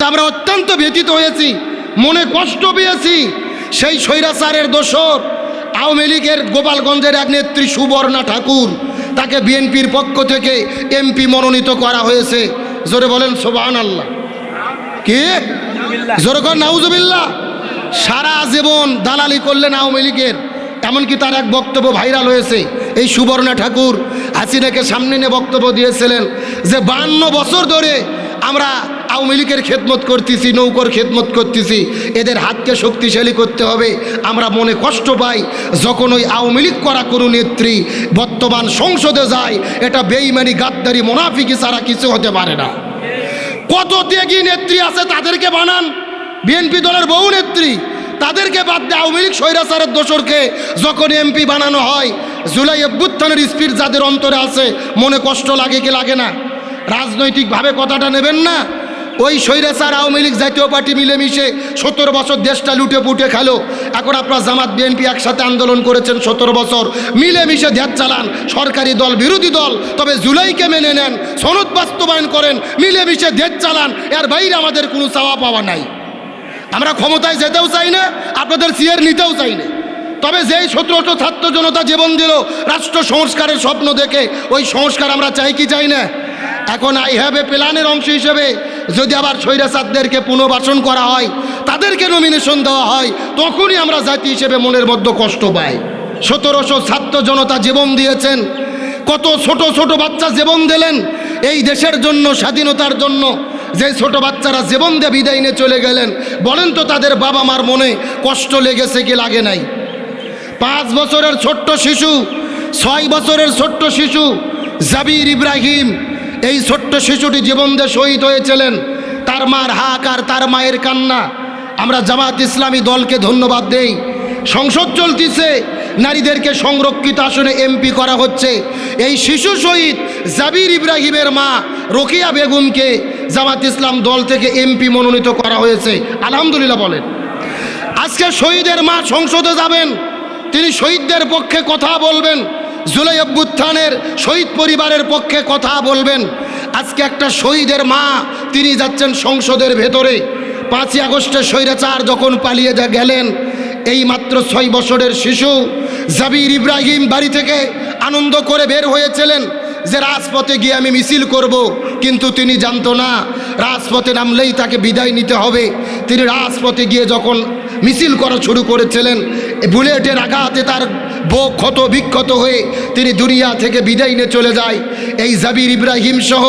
আমরা অত্যন্ত ব্যথিত হয়েছি, মনে কষ্ট পেয়েছি। সেই স্বৈরাচারের দোসর আওয়ামী লীগের গোপালগঞ্জের এক নেত্রী সুবর্ণা ঠাকুর, তাকে বিএনপির পক্ষ থেকে এমপি মনোনীত করা হয়েছে। জোরে বলেন সুবহানাল্লাহ। কি জোরে কর নাউজুবিল্লাহ। সারা জীবন দালালি করলেন আওয়ামী লীগের, এমনকি তার এক বক্তব্য ভাইরাল হয়েছে। এই সুবর্ণা ঠাকুর হাসিনাকে সামনে নিয়ে বক্তব্য দিয়েছিলেন যে 52 বছর ধরে আমরা আওয়ামী লীগের খেদমত করতেছি, নৌকর খেদমত করতেছি, এদের হাতকে শক্তিশালী করতে হবে। আমরা মনে কষ্ট পাই যখন ওই আওয়ামী লীগ করা কোনো নেত্রী বর্তমান সংসদে যায়। এটা বেঈমানি, গাদ্দারি, মুনাফিকি ছাড়া কিছু হতে পারে না। কত ত্যাগী নেত্রী আছে, তাদেরকে বানান। বিএনপি দলের বহু নেত্রী, তাদেরকে বাদ দিয়ে আওয়ামী লীগ স্বৈরাচারের দোসরকে যখন এমপি বানানো হয়, জুলাই অভ্যুত্থানের স্পিরিট যাদের অন্তরে আছে, মনে কষ্ট লাগে কি লাগে না? রাজনৈতিকভাবে কথাটা নেবেন না। ওই স্বৈরাচার আওয়ামী লীগ জাতীয় পার্টি মিলেমিশে 17 বছর দেশটা লুটে পুটে খেলো। এখন আপনার জামাত বিএনপি একসাথে আন্দোলন করেছেন 17 বছর, মিলেমিশে দেশ চালান। সরকারি দল বিরোধী দল, তবে জুলাইকে মেনে নেন, সনদ বাস্তবায়ন করেন, মিলেমিশে দেশ চালান। এর বাইরে আমাদের কোনো চাওয়া পাওয়া নাই। আমরা ক্ষমতায় যেতেও চাই না, আপনাদের চেয়ার নিতেও চাই না। তবে যেই 1700 ছাত্র জনতা জীবন দিল রাষ্ট্র সংস্কারের স্বপ্ন দেখে, ওই সংস্কার আমরা চাই কি চাই না? এখন আই হ্যাভ এ প্ল্যানের অংশ হিসেবে যদি আবার স্বৈরাচারদেরকে পুনর্বাসন করা হয়, তাদেরকে নমিনেশন দেওয়া হয়, তখনই আমরা জাতি হিসেবে মনের মধ্যে কষ্ট পাই। 1700 ছাত্র জনতা জীবন দিয়েছেন, কত ছোট ছোট বাচ্চা জীবন দিলেন এই দেশের জন্য, স্বাধীনতার জন্য। যে ছোট বাচ্চারা জীবন দিয়ে বিদায় নিয়ে চলে গেলেন, বলেন তো তাদের বাবা মার মনে কষ্ট লেগেছে কি লাগে নাই? 5 বছরের ছোট্ট শিশু, 6 বছরের ছোট্ট শিশু জাবির ইব্রাহিম, এই ছোট্ট শিশুটি জীবন দিয়ে শহীদ হয়েছিলেন। তার মার হাহাকার, তার মায়ের কান্না। আমরা জামাত ইসলামী দলকে ধন্যবাদ দেই। সংসদ চলতিছে, নারীদেরকে সংরক্ষিত আসনে এমপি করা হচ্ছে। এই শিশু শহীদ জাবির ইব্রাহিমের মা রোকেয়া বেগমকে জামাত ইসলাম দল থেকে এমপি মনোনীত করা হয়েছে। আলহামদুলিল্লাহ বলেন। আজকে শহীদের মা সংসদে যাবেন, তিনি শহীদদের পক্ষে কথা বলবেন, জুলাই অভ্যুত্থানের শহীদ পরিবারের পক্ষে কথা বলবেন। আজকে একটা শহীদের মা, তিনি যাচ্ছেন সংসদের ভেতরে। 5ই আগস্টে স্বৈরাচার যখন পালিয়ে গেলেন, এই মাত্র 6 বছরের শিশু জাবির ইব্রাহিম বাড়ি থেকে আনন্দ করে বের হয়েছিলেন যে রাজপথে গিয়ে আমি মিছিল করব, কিন্তু তিনি জানতো না রাজপথে নামলেই তাকে বিদায় নিতে হবে। তিনি রাজপথে গিয়ে যখন মিছিল করা শুরু করেছিলেন, বুলেটের আঘাতে তার বুক ক্ষত বিক্ষত হয়ে তিনি দুনিয়া থেকে বিদায় নিয়ে চলে যায়। এই জাবির ইব্রাহিম সহ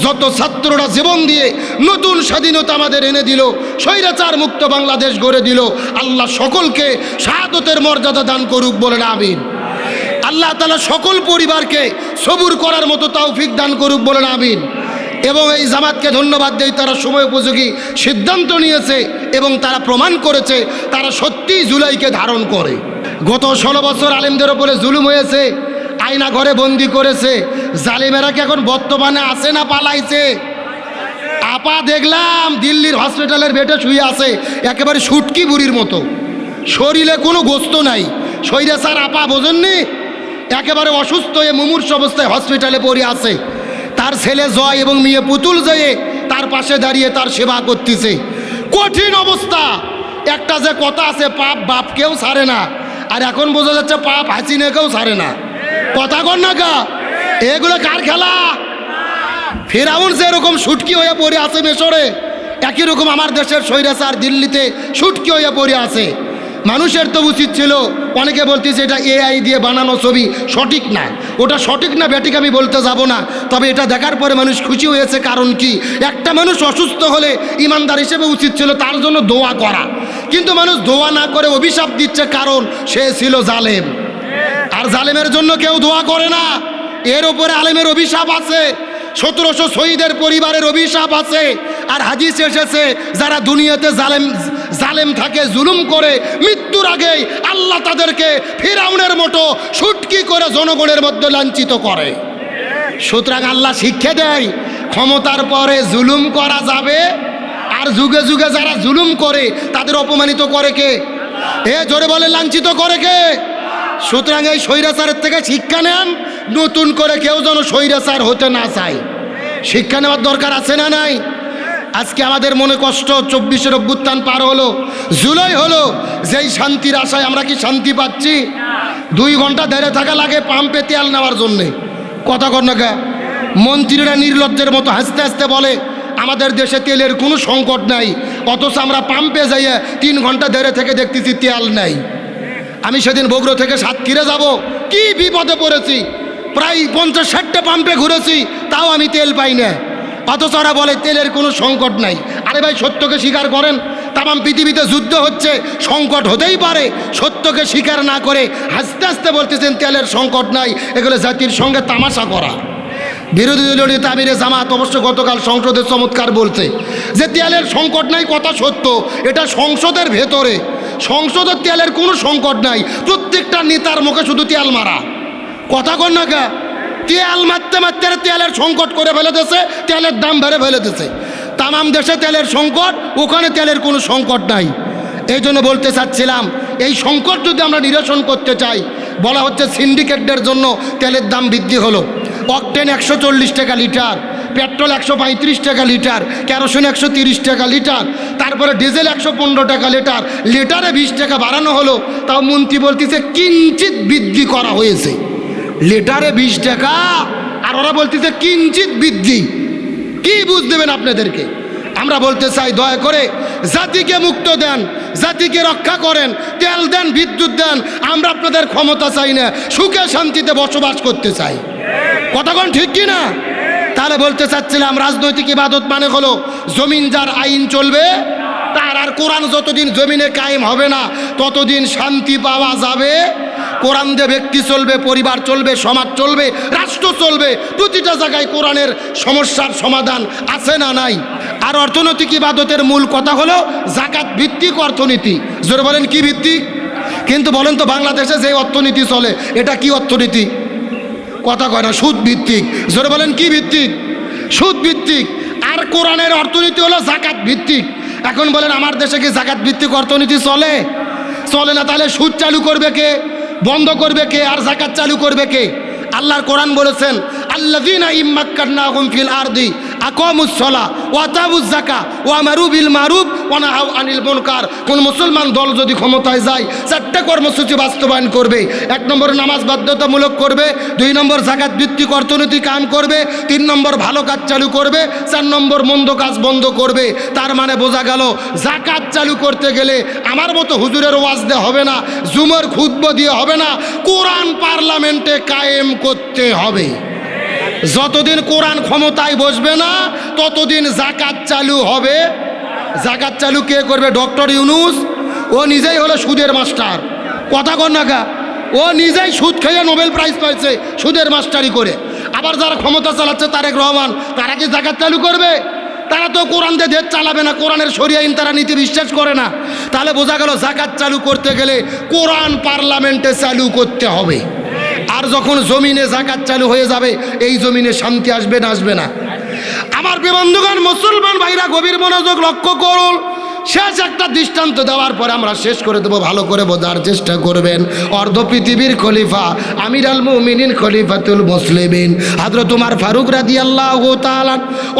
যত ছাত্ররা জীবন দিয়ে নতুন স্বাধীনতা আমাদের এনে দিল, স্বৈরাচার মুক্ত বাংলাদেশ গড়ে দিল। আল্লাহ সকলকে শাহাদতের মর্যাদা দান করুক, বলেন আমিন। আল্লাহ তাআলা সকল পরিবারকে সবুর করার মতো তৌফিক দান করুক, বলেন আমিন। এবং এই জামাতকে ধন্যবাদ দেই, তারা সময় উপযোগী সিদ্ধান্ত নিয়েছে এবং তারা প্রমাণ করেছে তারা সত্যিই জুলাইকে ধারণ করে। গত 16 বছর আলেমদের ওপরে জুলুম হয়েছে, আয়না ঘরে বন্দি করেছে। জালিমেরা কি এখন বর্তমানে আছে না পালাইছে? আপা দেখলাম দিল্লির হসপিটালের বেডে শুয়ে আছে, একেবারে শুটকি বুড়ির মতো, শরীরে কোনো গোস্ত নাই। স্বৈরাচার আপা বোঝেননি, একেবারে অসুস্থ হয়ে মুমূর্ষ অবস্থায় হসপিটালে পড়ে আছে। তার ছেলে জয় এবং মেয়ে পুতুল জয়ে তার পাশে দাঁড়িয়ে তার সেবা করতেছে। কঠিন অবস্থা। একটা যে কথা আছে, পাপ বাপকেও ছাড়ে না, আর এখন বোঝা যাচ্ছে পাপ হাসিনাকেও ছাড়ে না। কথা কর না গা, এগুলো কার খেলা? ফেরাউন যেরকম শুটকি হয়ে পড়ে আছে মিশরে, একই রকম আমার দেশের স্বৈরাচার দিল্লিতে শুটকি হয়ে পড়ে আছে। মানুষের তো উচিত ছিল, অনেকে বলতেছে এটা এআই দিয়ে বানানো ছবি, সঠিক না। ওটা সঠিক না ব্যাটিক আমি বলতে যাব না, তবে এটা দেখার পরে মানুষ খুশি হয়েছে। কারণ কি, একটা মানুষ অসুস্থ হলে ইমানদার হিসেবে উচিত ছিল তার জন্য দোয়া করা, কিন্তু মানুষ দোয়া না করে অভিশাপ দিচ্ছে, কারণ সে ছিল জালেম। আর জালেমের জন্য কেউ দোয়া করে না। এর উপরে আলেমের অভিশাপ আছে, 1700 শহীদের পরিবারের অভিশাপ আছে। আর হাদিস এসেছে, যারা দুনিয়াতে জালেম থাকে, জুলুম করে, মৃত্যুর আগেই আল্লাহ তাদেরকে ফিরাউনের মতো শুটকি করে জনগণের মধ্যে লাঞ্ছিত করে। সুতরাং আল্লাহ শিক্ষা দেয়, ক্ষমতার পরে জুলুম করা যাবে, আর যুগে যুগে যারা জুলুম করে তাদের অপমানিত করে কে? জোরে বলে, লাঞ্ছিত করে কে? সুতরাং এই স্বৈরাচারের থেকে শিক্ষা নেন, নতুন করে কেউ যেন স্বৈরাচার হতে না চায়। শিক্ষা নেওয়ার দরকার আছে না নাই? আজকে আমাদের মনে কষ্ট, 24-এর অভ্যুত্থান পার হলো, জুলাই হলো, যেই শান্তির আশায় আমরা কি শান্তি পাচ্ছি? 2 ঘন্টা ধরে থাকা লাগে পাম্পে তেল নেওয়ার জন্যে। কথা কর না কা? মন্ত্রীরা নির্লজ্জের মতো হাসতে হাসতে বলে আমাদের দেশে তেলের কোনো সংকট নাই, অথচ আমরা পাম্পে যাইয়ে 3 ঘন্টা ধরে থেকে দেখতেছি তেল নাই। আমি সেদিন বগুড়া থেকে সাতক্ষীরা যাব, কি বিপদে পড়েছি, প্রায় 50-60টা পাম্পে ঘুরেছি, তাও আমি তেল পাই না, অথচ ওরা বলে তেলের কোনো সংকট নাই। আরে ভাই, সত্যকে স্বীকার করেন। তামাম পৃথিবীতে যুদ্ধ হচ্ছে, সংকট হতেই পারে, সত্যকে স্বীকার না করে হাসতে হাসতে বলতেছেন তেলের সংকট নাই। এগুলো জাতির সঙ্গে তামাশা করা। বিরোধী দলীয় নেতা আমিরে জামাত অবশ্য গতকাল সংসদে চমৎকার বলছে যে তেলের সংকট নাই, কথা সত্য, এটা সংসদের ভেতরে, সংসদের তেলের কোনো সংকট নাই, প্রত্যেকটা নেতার মুখে শুধু তেল মারা। কথা কর না কা? তেল মারতে মারতে তেলের সংকট করে ফেলে দিয়েছে, তেলের দাম বেড়ে ফেলে দিয়েছে। তামাম দেশে তেলের সংকট, ওখানে তেলের কোনো সংকট নাই। এই জন্য বলতে চাচ্ছিলাম, এই সংকট যদি আমরা নিরসন করতে চাই, বলা হচ্ছে সিন্ডিকেটদের জন্য তেলের দাম বৃদ্ধি হলো। অকটেন 140 টাকা লিটার, পেট্রোল 135 টাকা লিটার, কেরোসিন 130 টাকা লিটার, তারপরে ডিজেল 115 টাকা লিটার, লিটারে 20 টাকা বাড়ানো হলো। তাও মন্ত্রী বলতেছে কিঞ্চিত বৃদ্ধি করা হয়েছে, লিটারে 20 টাকা, আর ওরা বলতেছে কিঞ্চিত বৃদ্ধি। কি বুঝ দেবেন আপনাদেরকে? আমরা বলতে চাই, দয়া করে জাতিকে মুক্ত দেন, জাতিকে রক্ষা করেন, তেল দেন, বিদ্যুৎ দেন। আমরা আপনাদের ক্ষমতা চাই না, সুখে শান্তিতে বসবাস করতে চাই। কতক্ষণ ঠিক কি না? তাহলে বলতে চাচ্ছিলাম, রাজনৈতিক ইবাদত মানে হলো জমিন যার আইন চলবে তার। আর কোরআন যতদিন জমিনে কায়েম হবে না ততদিন শান্তি পাওয়া যাবে। কোরআন দিয়ে ব্যক্তি চলবে, পরিবার চলবে, সমাজ চলবে, রাষ্ট্র চলবে। প্রতিটা জায়গায় কোরআনের সমস্যার সমাধান আছে না নাই? আর অর্থনৈতিক ইবাদতের মূল কথা হলো জাকাত ভিত্তিক অর্থনীতি। জোরে বলেন কি ভিত্তিক? কিন্তু বলেন তো, বাংলাদেশে যে অর্থনীতি চলে এটা কি অর্থনীতি? কথা কয় না, সুদ ভিত্তিক। জোরে বলেন কি ভিত্তিক? সুদ ভিত্তিক। আর কোরআনের অর্থনীতি হলো জাকাত ভিত্তিক। এখন বলেন, আমার দেশে কি জাকাত ভিত্তিক অর্থনীতি চলে? চলে না। তাহলে সুদ চালু করবে কে, বন্ধ করবে কে, আর জাকাত চালু করবে কে? আল্লাহর কোরআন বলেছেন, আল্লাযীনা ইম্মাক্কারনাহুম ফিল আরদি আকামুস সালাহ ওয়া আতাউজ যাকাত ওয়া আমারু বিল মারুফ ওয়া নাহাউ আনিল মুনকার। কোন মুসলমান দল যদি ক্ষমতায় যায় 4টা কর্মসূচি বাস্তবায়ন করবে। 1 নম্বর নামাজ বাধ্যতামূলক করবে, 2 নম্বর জাকাত ভিত্তিক অর্থনীতি কায়েম করবে, 3 নম্বর ভালো কাজ চালু করবে, 4 নম্বর মন্দ কাজ বন্ধ করবে। তার মানে বোঝা গেল, জাকাত চালু করতে গেলে আমার মতো হুজুরের ওয়াজ দিয়ে হবে না, জুমার খুতবা দিয়ে হবে না, কোরআন পার্লামেন্টে কায়েম করতে হবে। যতদিন কোরআন ক্ষমতায় বসবে না ততদিন জাকাত চালু হবে। জাকাত চালু কে করবে? ডক্টর ইউনূস। ও নিজেই হলো সুদের মাস্টার। কথা কর না কা? ও নিজেই সুদ খেয়ে নোবেল প্রাইজ পাইছে সুদের মাস্টারি করে। আবার যারা ক্ষমতা চালাচ্ছে, তারেক রহমান, তারা কি জাকাত চালু করবে? তারা তো কোরআন দিয়ে দেশ চালাবে না, কোরআনের শরিয়া আইন তারা নীতি বিশ্বাস করে না। তাহলে বোঝা গেল, জাকাত চালু করতে গেলে কোরআন পার্লামেন্টে চালু করতে হবে। আর যখন জমিনে জাকাত চালু হয়ে যাবে, এই জমিনে শান্তি আসবে না? আসবে না? আমার প্রিয় বন্ধুগণ, মুসলমান ভাইরা গভীর মনোযোগ লক্ষ্য করুন। শেষ একটা দৃষ্টান্ত দেওয়ার পরে আমরা শেষ করে দেবো, ভালো করে বোঝার চেষ্টা করবেন। অর্ধ পৃথিবীর খলিফা, আমির আল মুমিনিন, খলিফাতুল মুসলিমিন হযরত উমর ফারুক রাদিয়াল্লাহু তাআলা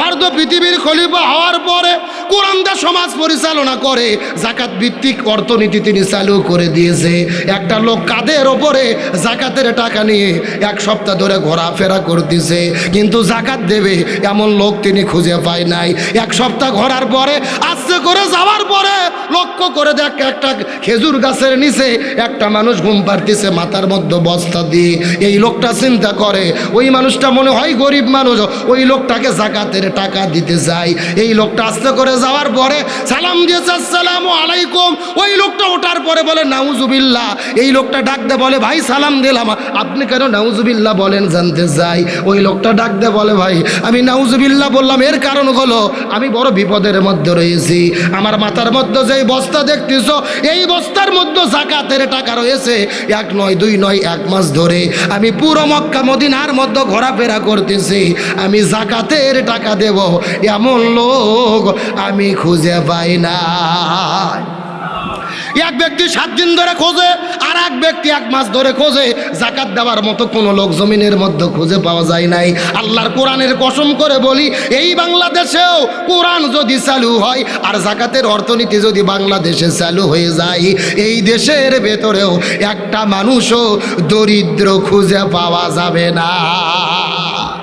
অর্ধ পৃথিবীর খলিফা হওয়ার পরে কোরআন দিয়ে সমাজ পরিচালনা করে জাকাত ভিত্তিক অর্থনীতি তিনি চালু করে দিয়েছে। একটা লোক কাঁধের ওপরে জাকাতের টাকা নিয়ে 1 সপ্তাহ ধরে ঘোরাফেরা করতেছে, কিন্তু জাকাত দেবে এমন লোক তিনি খুঁজে পায় নাই। 1 সপ্তাহ ঘোরার পরে আস্তে করে যাওয়ার পরে লক্ষ্য করে দেখ, একটা খেজুর গাছের নিচে একটা মানুষ ঘুম পাড়তেছে মাথার মধ্যে বস্তা দিয়ে। এই লোকটা চিন্তা করে, ওই মানুষটা মনে হয় গরিব মানুষ, ওই লোকটাকে জাকাতের টাকা দিতে যায়। এই লোকটা আস্তে করে যাওয়ার পরে সালাম দিয়েছে, আসসালামু আলাইকুম। ওই লোকটা ওঠার পরে বলে নাউজুবিল্লাহ। এই লোকটা ডাক দে বলে, ভাই সালাম দিলাম, আপনি কেন নাউজুবিল্লাহ বলেন জানতে চাই। ওই লোকটা ডাক দে বলে, ভাই আমি নাউজুবিল্লাহ বললাম এর কারণ হলো আমি বড় বিপদের মধ্যে রয়েছি। আমার মাথার মধ্যে যে বস্তা দেখতেছ, এই বস্তার মধ্যে জাকাতের টাকা রয়েছে। 1 নয় 2 নয় 1 মাস ধরে আমি পুরো মক্কা মদিনার মধ্যে ঘোরাফেরা করতেছি, আমি জাকাতের টাকা দেব এমন লোক আমি খুঁজে পাই না। এক ব্যক্তি 7 দিন ধরে খোঁজে, আর এক ব্যক্তি 1 মাস ধরে খোঁজে, জাকাত দেওয়ার মতো কোনো লোক জমিনের মধ্যে খুঁজে পাওয়া যায় নাই। আল্লাহর কোরআনের কসম করে বলি, এই বাংলাদেশেও কোরআন যদি চালু হয় আর জাকাতের অর্থনীতি যদি বাংলাদেশে চালু হয়ে যায়, এই দেশের ভেতরেও একটা মানুষও দরিদ্র খুঁজে পাওয়া যাবে না।